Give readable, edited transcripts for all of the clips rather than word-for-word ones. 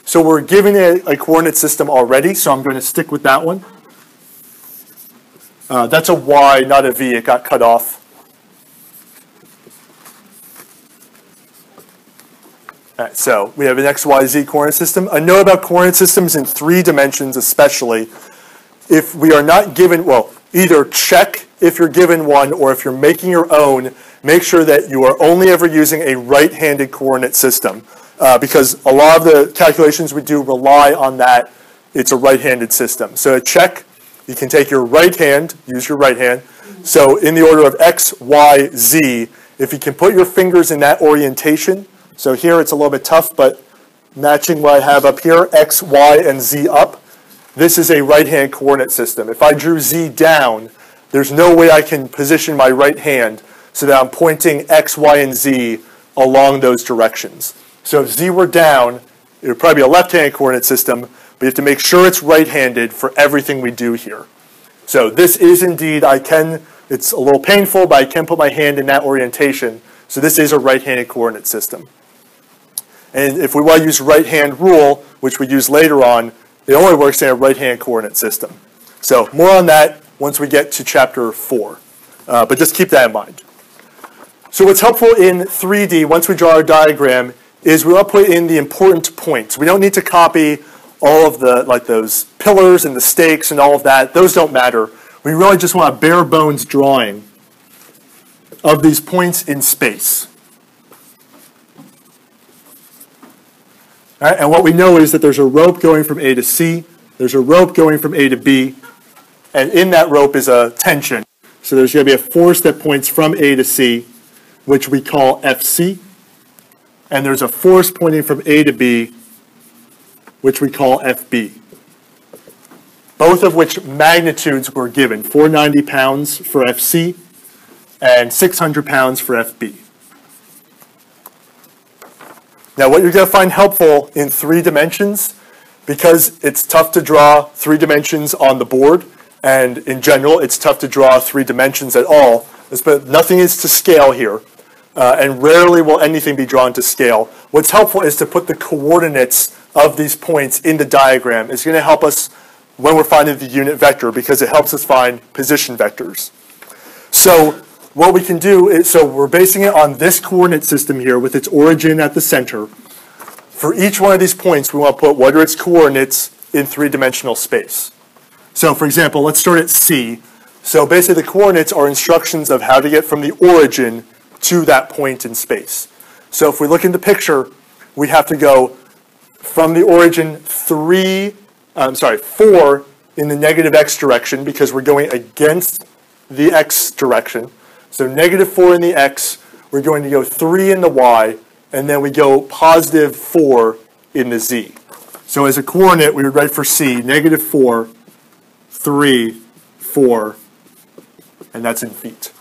So we're given a coordinate system already, so I'm going to stick with that one. That's a y, not a v. It got cut off. All right, so we have an x, y, z coordinate system. A note about coordinate systems in 3 dimensions especially. If we are not given, well, either check if you're given one, or if you're making your own, make sure that you are only ever using a right-handed coordinate system, because a lot of the calculations we do rely on that. It's a right-handed system. So to check, you can take your right hand, use your right hand. So in the order of x, y, z, if you can put your fingers in that orientation, so here it's a little bit tough, but matching what I have up here, x, y, and z up, this is a right-hand coordinate system. If I drew z down, there's no way I can position my right hand so that I'm pointing x, y, and z along those directions. So if z were down, it would probably be a left-hand coordinate system, but you have to make sure it's right-handed for everything we do here. So this is indeed, it's a little painful, but I can put my hand in that orientation. So this is a right-handed coordinate system. And if we want to use right-hand rule, which we use later on, it only works in a right-hand coordinate system. So more on that once we get to chapter 4. But just keep that in mind. So what's helpful in 3D, once we draw our diagram, is we want to put in the important points. We don't need to copy all of the, like those pillars and the stakes and all of that. Those don't matter. We really just want a bare bones drawing of these points in space. All right, and what we know is that there's a rope going from A to C, there's a rope going from A to B, and in that rope is a tension. So there's going to be a force that points from A to C, which we call Fc, and there's a force pointing from A to B, which we call Fb. Both of which magnitudes were given, 490 pounds for Fc and 600 pounds for Fb. Now what you're going to find helpful in 3 dimensions, because it's tough to draw 3 dimensions on the board, and in general it's tough to draw 3 dimensions at all, but nothing is to scale here, and rarely will anything be drawn to scale. What's helpful is to put the coordinates of these points in the diagram. It's going to help us when we're finding the unit vector, because it helps us find position vectors. So what we can do is, so we're basing it on this coordinate system here with its origin at the center. For each one of these points, we want to put what are its coordinates in 3-dimensional space. So for example, let's start at C. So basically the coordinates are instructions of how to get from the origin to that point in space. So if we look in the picture, we have to go from the origin 4 in the negative x direction, because we're going against the x direction. So negative 4 in the x, we're going to go 3 in the y, and then we go positive 4 in the z. So as a coordinate, we would write for C, negative 4, 3, 4, and that's in feet.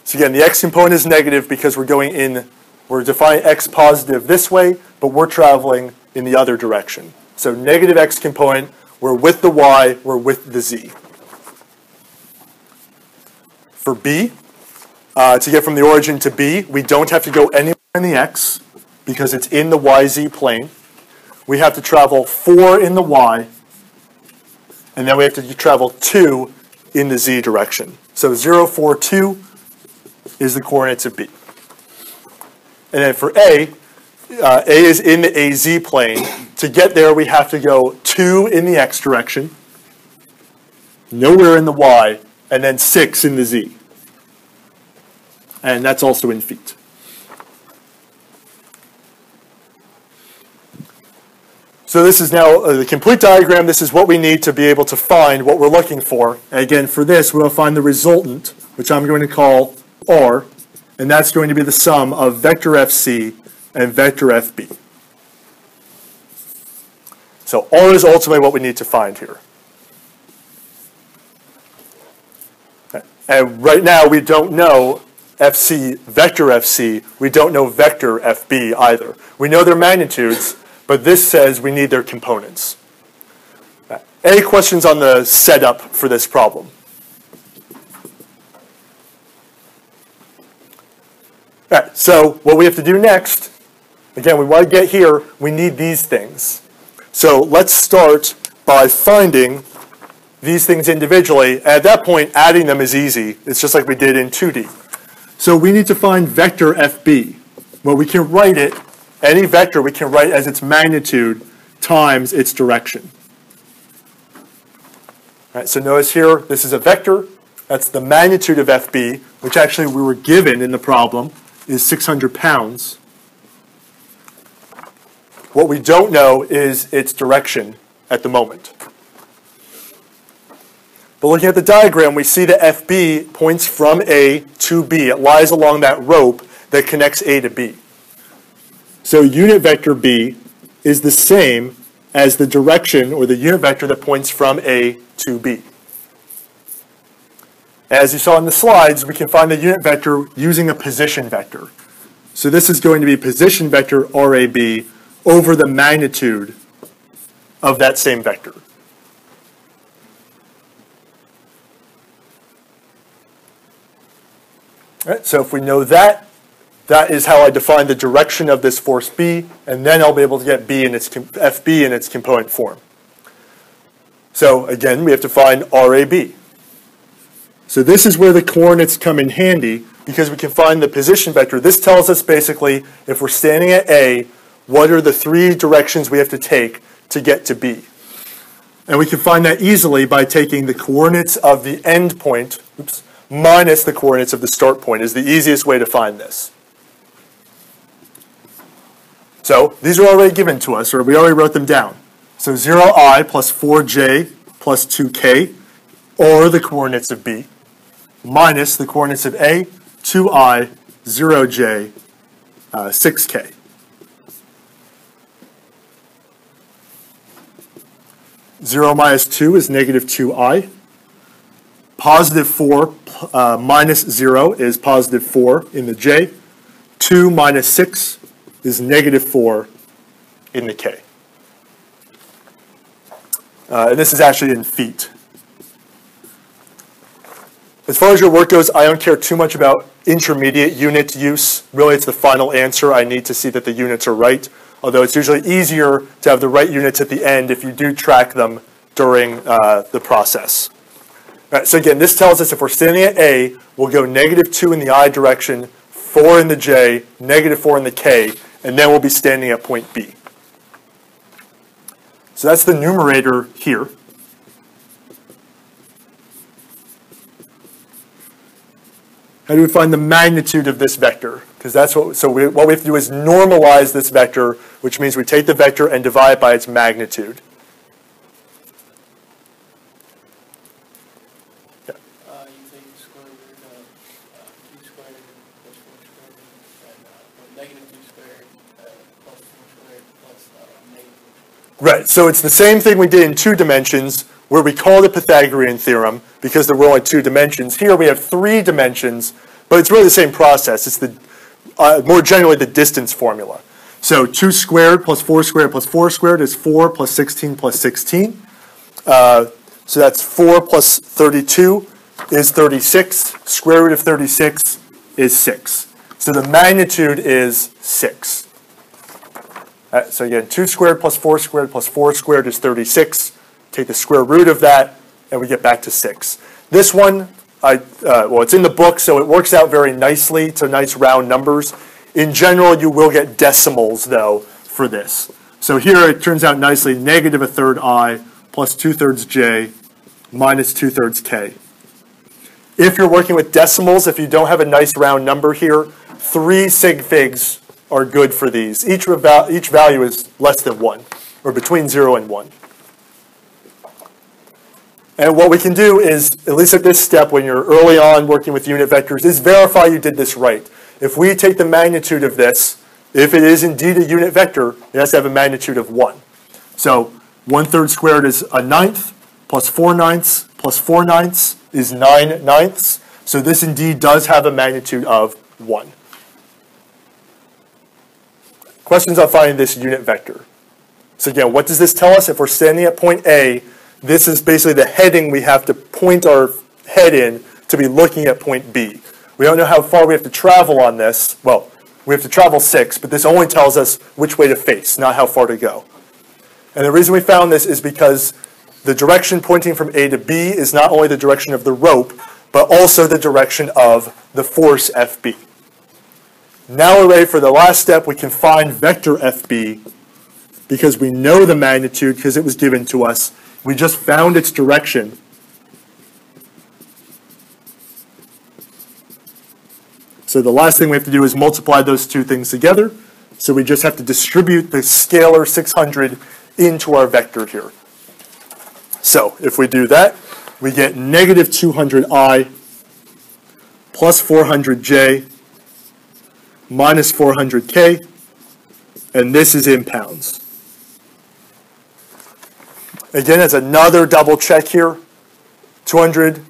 So again, the x component is negative because we're defining x positive this way, but we're traveling in the other direction. So negative x component, we're with the y, we're with the z. For B, to get from the origin to B, we don't have to go anywhere in the x because it's in the yz plane. We have to travel 4 in the y, and then we have to travel 2 in the z direction. So 0, 4, 2 is the coordinates of B. And then for A is in the AZ plane. To get there, we have to go 2 in the x direction, nowhere in the y, and then 6 in the z. And that's also in feet. So this is now the complete diagram. This is what we need to be able to find what we're looking for. And again, for this, we'll find the resultant, which I'm going to call R, and that's going to be the sum of vector Fc and vector Fb. So R is ultimately what we need to find here. And right now, we don't know Fc, vector Fc. We don't know vector Fb either. We know their magnitudes, but this says we need their components. Any questions on the setup for this problem? All right, so what we have to do next Again, we want to get here, we need these things. So let's start by finding these things individually. At that point, adding them is easy. It's just like we did in 2D. So we need to find vector FB. Well, we can write it, any vector we can write as its magnitude times its direction. All right, so notice here, this is a vector. That's the magnitude of FB, which actually we were given in the problem, is 600 pounds. What we don't know is its direction at the moment. But looking at the diagram, we see that FB points from A to B. It lies along that rope that connects A to B. So unit vector B is the same as the direction or the unit vector that points from A to B. As you saw in the slides, we can find the unit vector using a position vector. So this is going to be position vector RAB over the magnitude of that same vector. All right, so if we know that, that is how I define the direction of this force B, and then I'll be able to get B in its FB in its component form. So again, we have to find RAB. So this is where the coordinates come in handy, because we can find the position vector. This tells us basically, if we're standing at A, what are the three directions we have to take to get to B. And we can find that easily by taking the coordinates of the end point, minus the coordinates of the start point is the easiest way to find this. So these are already given to us, or we already wrote them down. So 0i plus 4j plus 2k, or the coordinates of B, minus the coordinates of A, 2i, 0j, 6k. Zero minus 2 is negative 2i. Positive 4 minus 0 is positive 4 in the j. 2 minus 6 is negative 4 in the k. And this is actually in feet. As far as your work goes, I don't care too much about intermediate unit use. Really, it's the final answer. I need to see that the units are right, although it's usually easier to have the right units at the end if you do track them during the process. All right, so again, this tells us if we're standing at A, we'll go negative 2 in the I direction, 4 in the J, negative 4 in the K, and then we'll be standing at point B. So that's the numerator here. How do we find the magnitude of this vector? Because that's what we have to do is normalize this vector, which means we take the vector and divide it by its magnitude. Yeah. You take the square root of 2 squared plus 4 squared, and negative 2 squared plus 4 squared plus negative 4 squared. Right, so it's the same thing we did in 2 dimensions, where we called it Pythagorean theorem because there were only 2 dimensions. Here we have 3 dimensions, but it's really the same process. It's the more generally the distance formula. So 2 squared plus 4 squared plus 4 squared is 4 plus 16 plus 16. So that's 4 plus 32 is 36. Square root of 36 is 6. So the magnitude is 6. So again, 2 squared plus 4 squared plus 4 squared is 36. Take the square root of that, and we get back to 6. This one, well, it's in the book, so it works out very nicely to nice round numbers. In general, you will get decimals, though, for this. So here it turns out nicely, negative 1/3 I plus 2/3 J minus 2/3 K. If you're working with decimals, if you don't have a nice round number here, 3 sig figs are good for these. Each value is less than 1, or between 0 and 1. And what we can do is, at least at this step, when you're early on working with unit vectors, is verify you did this right. If we take the magnitude of this, if it is indeed a unit vector, it has to have a magnitude of 1. So 1/3 squared is a ninth, plus 4/9 plus 4/9 is 9/9. So this indeed does have a magnitude of 1. Questions on finding this unit vector. So again, what does this tell us? If we're standing at point A, this is basically the heading we have to point our head in to be looking at point B. We don't know how far we have to travel on this. Well, we have to travel 6, but this only tells us which way to face, not how far to go. And the reason we found this is because the direction pointing from A to B is not only the direction of the rope, but also the direction of the force FB. Now we're ready for the last step. We can find vector FB because we know the magnitude because it was given to us. We just found its direction. So the last thing we have to do is multiply those two things together. So we just have to distribute the scalar 600 into our vector here. So if we do that, we get negative 200I plus 400J minus 400K, and this is in pounds. Again, as another double check here, 200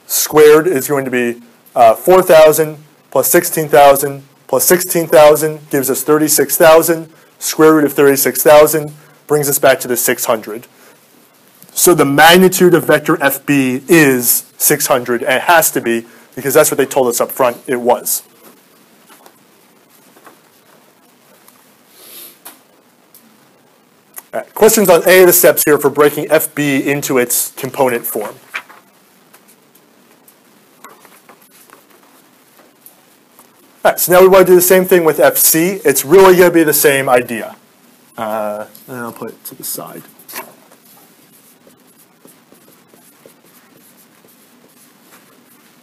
squared is going to be 4,000 plus 16,000 plus 16,000 gives us 36,000. Square root of 36,000 brings us back to the 600. So the magnitude of vector FB is 600, and it has to be because that's what they told us up front it was. All right, questions on any of the steps here for breaking FB into its component form? All right, so now we want to do the same thing with FC. It's really going to be the same idea. And I'll put it to the side.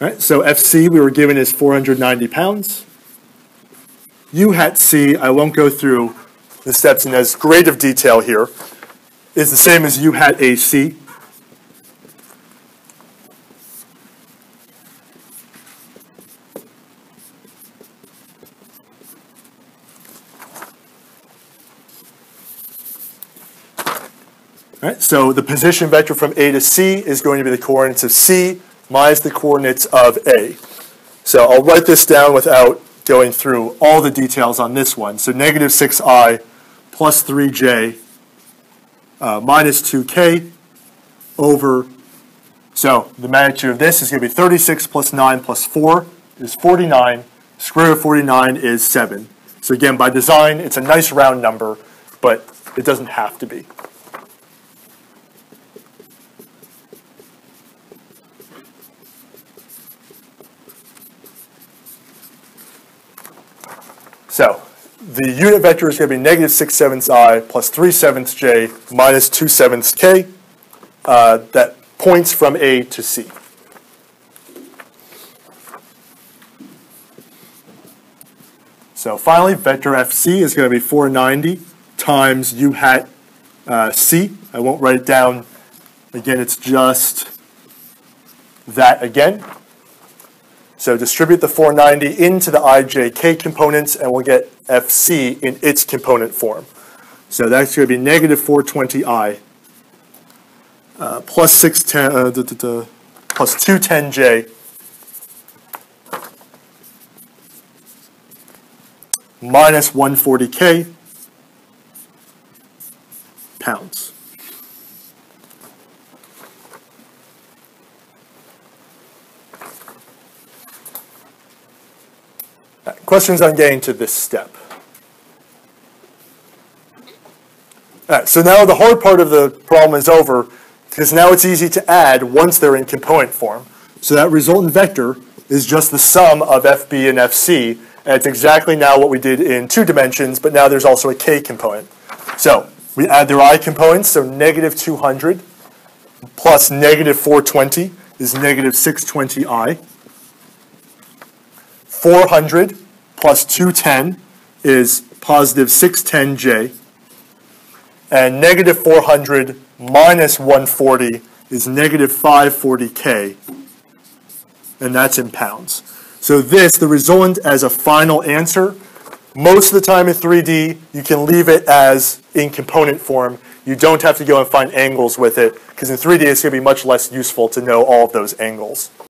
All right, so FC we were given is 490 pounds. U hat C, I won't go through the steps in as great of detail here, is the same as U hat AC. All right, so the position vector from A to C is going to be the coordinates of C minus the coordinates of A. So I'll write this down without going through all the details on this one. So negative 6I plus 3J minus 2K over, so the magnitude of this is going to be 36 plus 9 plus 4 is 49. Square root of 49 is 7. So again, by design, it's a nice round number, but it doesn't have to be. So the unit vector is going to be negative 6/7 I plus 3/7 J minus 2/7 K. That points from A to C. So finally, vector FC is going to be 490 times U hat C. I won't write it down. Again, it's just that again. So distribute the 490 into the IJK components, and we'll get FC in its component form. So that's going to be negative 420I plus 610 plus 210J minus 140K pounds. Questions on getting to this step? All right, so now the hard part of the problem is over because now it's easy to add once they're in component form. So that resultant vector is just the sum of FB and FC, and it's exactly now what we did in 2 dimensions, but now there's also a K component. So we add their I components, so negative 200 plus negative 420 is negative 620I. 400 plus 210 is positive 610J. And negative 400 minus 140 is negative 540K. And that's in pounds. So this, the resultant as a final answer, most of the time in 3D, you can leave it as in component form. You don't have to go and find angles with it, because in 3D it's going to be much less useful to know all of those angles.